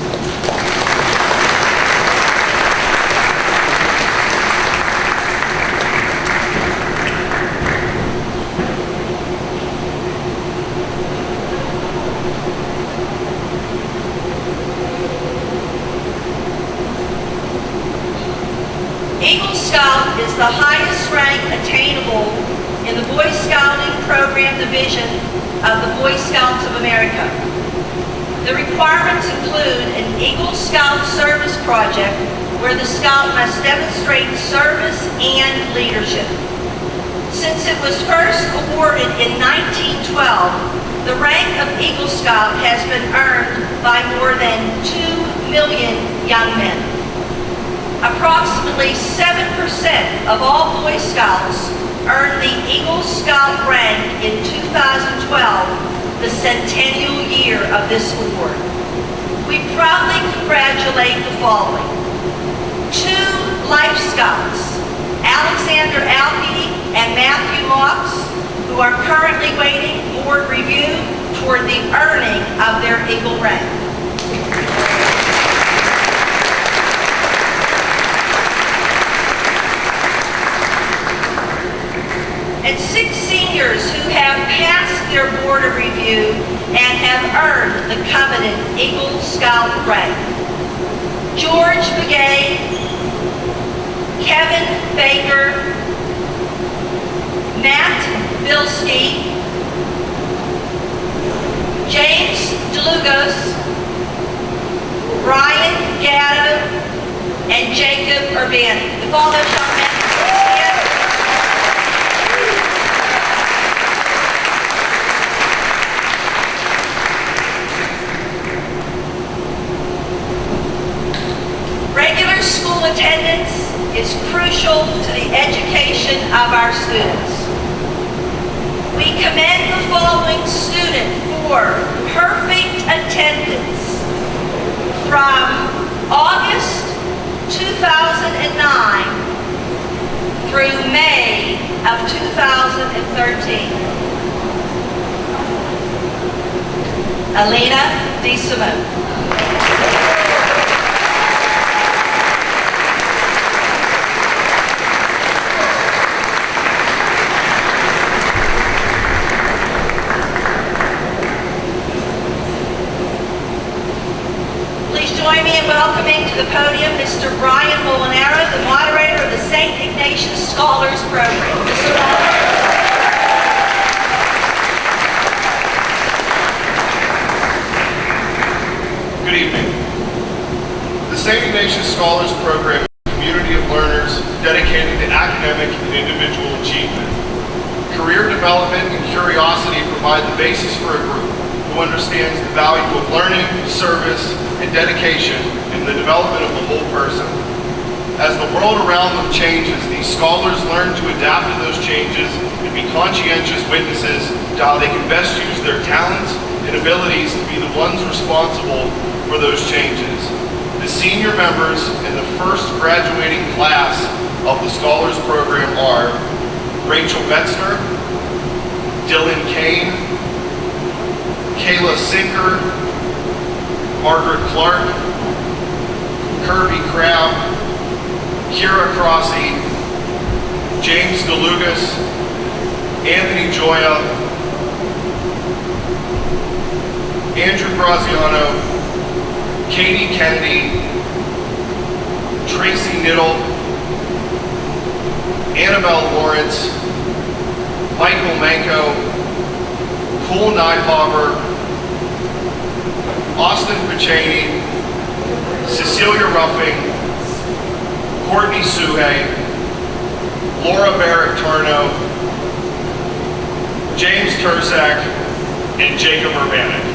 Eagle Scout is the highest rank attainable in the Boy Scouting Program Division of the Boy Scouts of America. The requirements include an Eagle Scout service project where the Scout must demonstrate service and leadership. Since it was first awarded in 1912, the rank of Eagle Scout has been earned by more than 2 million young men. Approximately 7% of all Boy Scouts earned the Eagle Scout rank in 2012, the centennial year of this award. We proudly congratulate the following: 2 Life Scouts, Alexander Alke and Matthew Mox, who are currently waiting board review toward the earning of their Eagle rank. And 6 seniors who have passed their board of review and have earned the coveted Eagle Scout rank: George Begay, Kevin Baker, Matt Bilski, James DeLugos, Brian Gatto, and Jacob Urbanic. If all those young men please stand. Regular school attendance is crucial to the education of our students. We commend the following student for perfect attendance from August 2009 through May of 2013. Alina DeSimone. Join me in welcoming to the podium Mr. Brian Molinaro, the moderator of the St. Ignatius Scholars Program. Mr. Molinaro. Good evening. This St. Ignatius Scholars Program is a community of learners dedicated to academic and individual achievement. Career development and curiosity provide the basis for a group who understands the value of learning, service, and dedication in the development of the whole person. As the world around them changes, these scholars learn to adapt to those changes and be conscientious witnesses to how they can best use their talents and abilities to be the ones responsible for those changes. The senior members in the first graduating class of the Scholars Program are Rachel Betzner, Dylan Kane, Kayla Sinker, Margaret Clark, Kirby Crabb, Kira Crossie, James DeLugas, Anthony Joya, Andrew Graziano, Katie Kennedy, Tracy Niddle, Annabelle Lawrence, Michael Manko, Pool Nypover, Austin Pacini, Cecilia Ruffing, Courtney Suhay, Laura Barrett-Tarno, James Turzak, and Jacob Urbanek.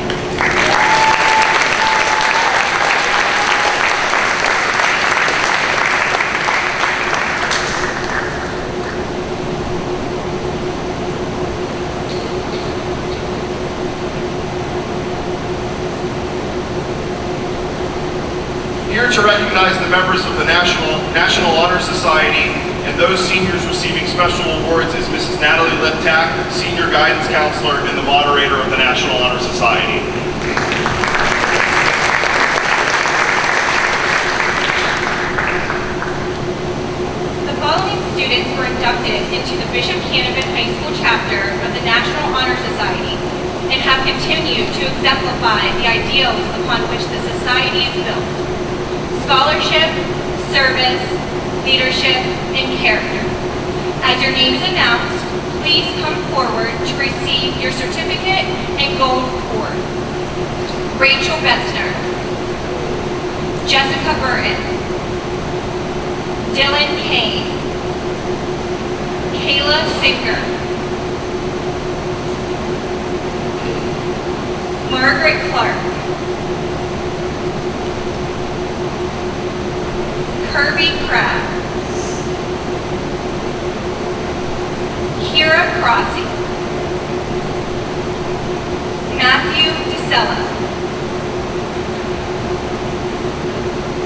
Here to recognize the members of the National Honor Society and those seniors receiving special awards is Mrs. Natalie Liptak, Senior Guidance Counselor and the moderator of the National Honor Society. The following students were inducted into the Bishop Canevin High School chapter of the National Honor Society and have continued to exemplify the ideals upon which the society is built: scholarship, service, leadership, and character. As your name is announced, please come forward to receive your certificate and gold cord. Rachel Betzner, Jessica Burton, Dylan Kane, Kayla Sinker, Margaret Clark, Kirby Crabb, Kira Crossie, Matthew DeSella,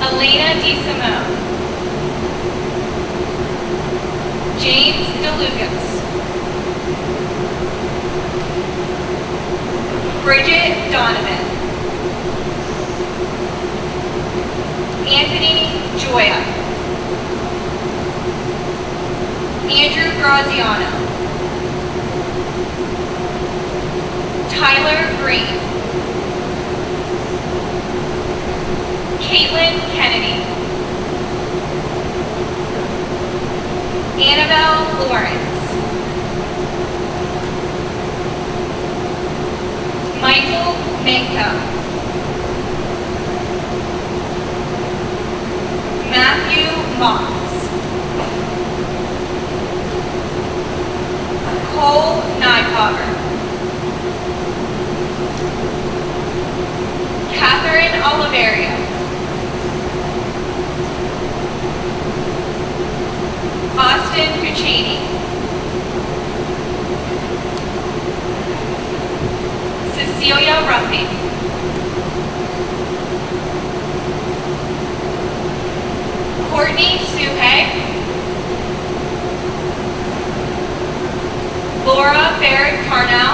Elena DeSimone, James DeLucas, Bridget Donovan, Anthony Joya, Andrew Graziano, Tyler Green, Caitlin Kennedy, Annabelle Lawrence, Michael Manko, Matthew Moss, Cole Nypover, Catherine Oliveria, Austin Puccini, Cecilia Ruffy, Courtney Suhay, Laura Barrett-Tarnow,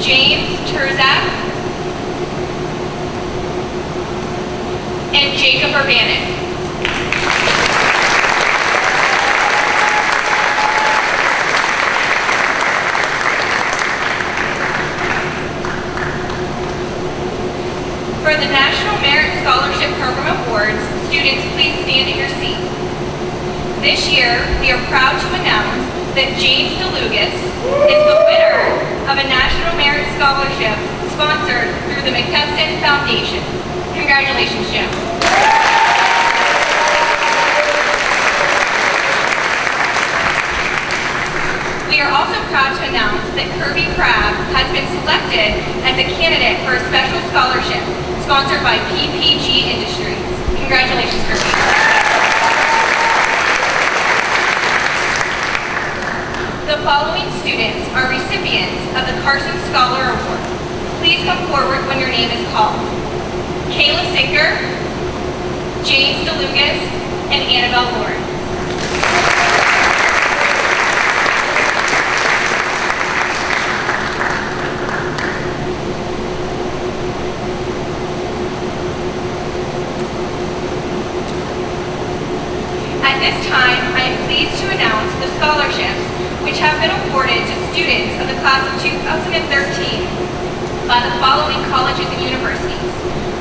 James Turzak, and Jacob Urbanek. For the National Merit Scholarship Program Awards, students, please stand at your seat. This year, we are proud to announce that James DeLugas is the winner of a National Merit Scholarship sponsored through the McKesson Foundation. Congratulations, Jim. We are also proud to announce that Kirby Crabb has been selected as a candidate for a special scholarship sponsored by PPG Industries. Congratulations, Kirby. The following students are recipients of the Carson Scholar Award. Please come forward when your name is called. Kayla Sinker, James DeLugas, and Annabelle Lawrence. At this time, I am pleased to announce the scholarships which have been awarded to students of the class of 2013 by the following colleges and universities.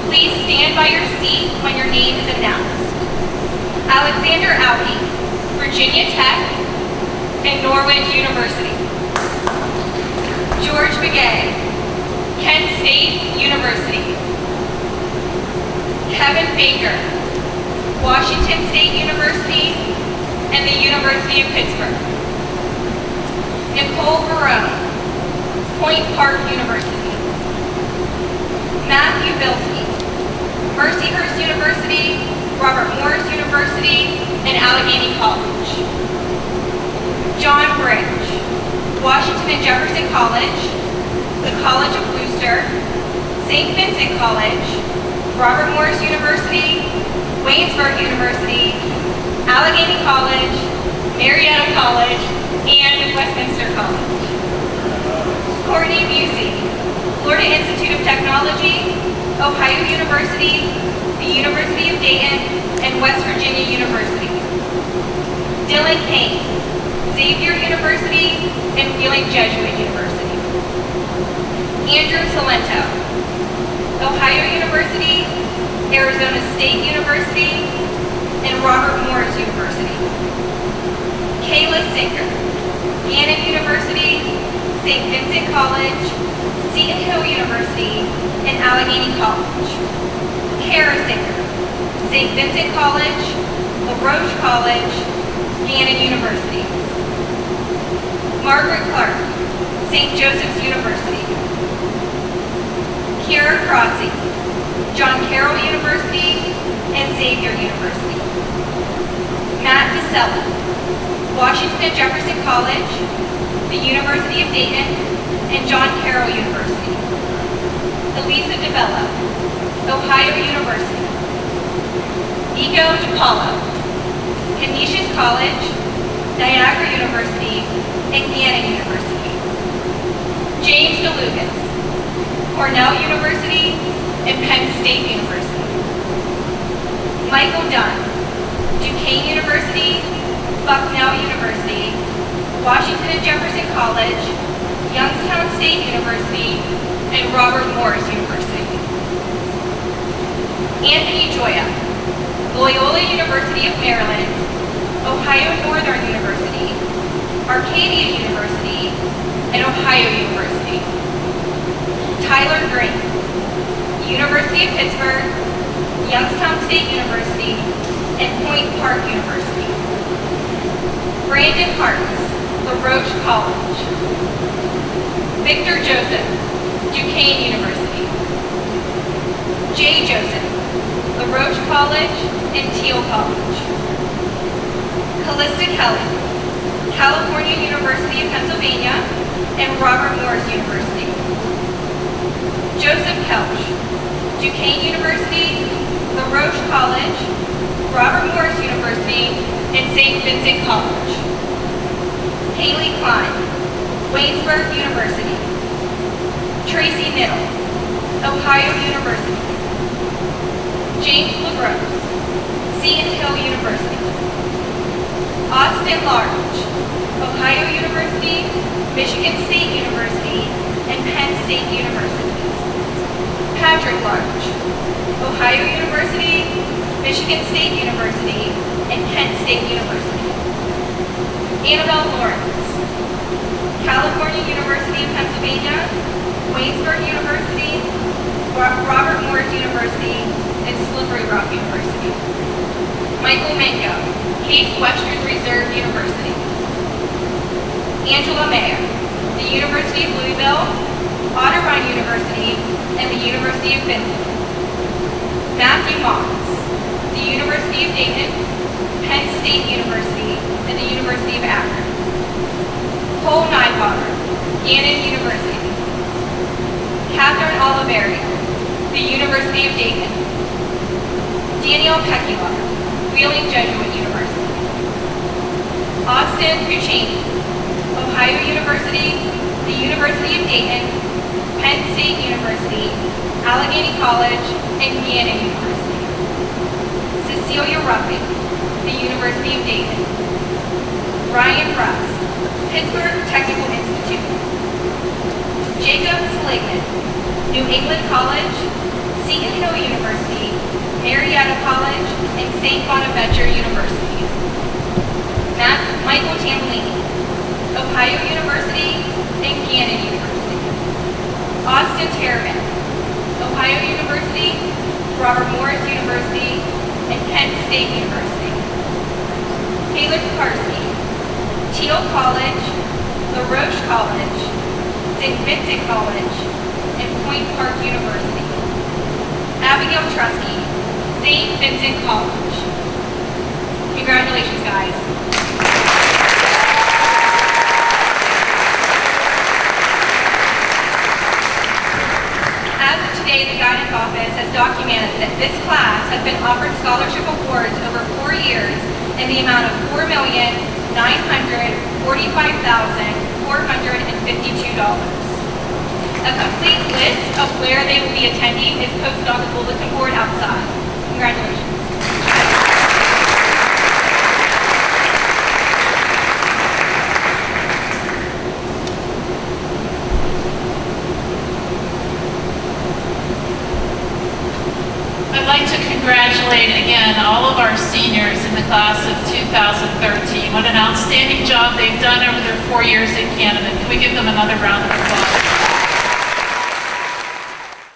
Please stand by your seat when your name is announced. Alexander Audi, Virginia Tech, and Norwich University. George Begay, Kent State University. Kevin Baker, Washington State University, and the University of Pittsburgh. Nicole Barone, Point Park University. Matthew Bilski, Mercyhurst University, Robert Morris University, and Allegheny College. John Bridge, Washington and Jefferson College, the College of Worcester, St. Vincent College, Robert Morris University, Waynesburg University, Allegheny College, Marietta College, and Westminster College. Courtney Busey, Florida Institute of Technology, Ohio University, the University of Dayton, and West Virginia University. Dylan Kane, Xavier University, and Wheeling Jesuit University. Andrew Salento, Ohio University, Arizona State University, and Robert Morris University. Kayla Sinker, Gannon University, St. Vincent College, Seton Hill University, and Allegheny College. Kara Sinker, St. Vincent College, LaRoche College, Gannon University. Margaret Clark, St. Joseph's University. Kiera Crossi, John Carroll University, and Xavier University. Matt DeSella, Washington and Jefferson College, the University of Dayton, and John Carroll University. Elisa DeBella, Ohio University. Nico DePaulo, Canisius College, Niagara University, and Gannon University. James DeLugas, Cornell University, and Penn State University. Michael Dunn, Duquesne University, Bucknell University, Washington and Jefferson College, Youngstown State University, and Robert Morris University. Anthony Joya, Loyola University of Maryland, Ohio Northern University, Arcadia University, and Ohio University. Tyler Green, University of Pittsburgh, Youngstown State University, and Point Park University. Brandon Hartz, LaRoche College. Victor Joseph, Duquesne University. Jay Joseph, LaRoche College and Thiel College. Callista Kelly, California University of Pennsylvania and Robert Morris University. Joseph Kelch, Duquesne University, LaRoche College, Robert Morris University, and St. Vincent College. Haley Klein, Waynesburg University. Tracy Niddle, Ohio University. James LaGrose, Seton Hill University. Austin Large, Ohio University, Michigan State University, and Penn State University. Patrick Large, Ohio University, Michigan State University, and Penn State University. Annabelle Lawrence, California University of Pennsylvania, Waynesburg University, Robert Morris University, University, and Slippery Rock University. Michael Mango, Case Western Reserve University. Angela Mayer, the University of Louisville, Otterbein University, and the University of Finland. Matthew Moss, the University of Dayton, Penn State University, and the University of Akron. Cole Nybacher, Gannon University. Catherine Oliveria, the University of Dayton. Daniel Pecula, Wheeling Jesuit University. Austin Puccini, Ohio University, the University of Dayton, Penn State University, Allegheny College, and Gannon University. Cecilia Ruffin, the University of Dayton. Ryan Russ, Pittsburgh Technical Institute. Jacob Seligman, New England College, Seton Hill University, Marietta College, and St. Bonaventure University. Michael Tambolini, Ohio University, and Gannon University. Austin Terravan, Ohio University, Robert Morris University, and Kent State University. Taylor Pekarsky, Teal College, LaRoche College, St. Vincent College, and Point Park University. Abigail Trusky, St. Vincent College. Congratulations, guys. As of today, the Guidance Office has documented that this class has been offered scholarship awards over 4 years in the amount of $4,945,452. A complete list of where they will be attending is posted on the bulletin board outside. Congratulations. I'd like to congratulate again all of our seniors in the class of 2013. What an outstanding job they've done over their 4 years at Canevin. Can we give them another round of applause?